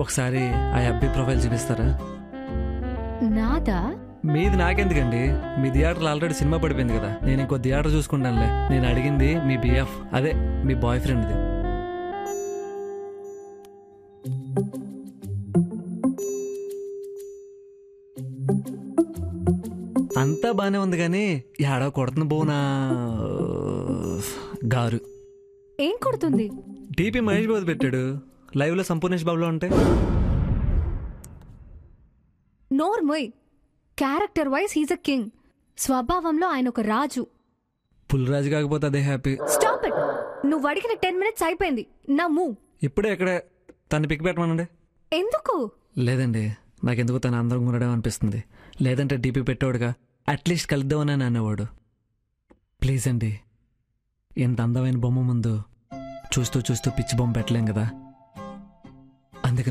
ఒకసారి ఆ అబ్బి ప్రొఫైల్ చూపిస్తారా? నాదా? మీది నాకెందుకండి, మీ థియేటర్లో ఆల్రెడీ సినిమా పడిపోయింది కదా, నేను ఇంకో థియేటర్ చూసుకుంటానులే. నేను అడిగింది మీ బిఎఫ్, అదే మీ బాయ్ ఫ్రెండ్ది. అంతా బానే ఉంది కానీ ఏడో కొడుతున్న బోనా గారు. ఏం కొడుతుంది? టీపీ మహేష్ బాబు పెట్టాడు, లైవ్ లో సంపూర్ణేష్ బాబులో ఉంటే. నోర్మోయ్, character wise he's a king, స్వభావంలో ఆయన ఒక రాజు. పుల్రాజు కాకపోతే అదే హ్యాపీ. Stop it. నువ్వు అడిగిన 10 minutes అయిపోయింది. నా మూవ్. ఇప్పుడే ఎక్కడే తను పిక్ పెట్టమనండి. ఎందుకు? లేదండి, నాకెందుకు తను అందరం ఉండడం అనిపిస్తుంది. లేదంటే డీపీ పెట్టేవాడుగా, అట్లీస్ట్ కలుద్దామని అనేవాడు. ప్లీజ్ అండి, ఇంత అందమైన బొమ్మ ముందు చూస్తూ చూస్తూ పిచ్చి బొమ్మ పెట్టలేం కదా.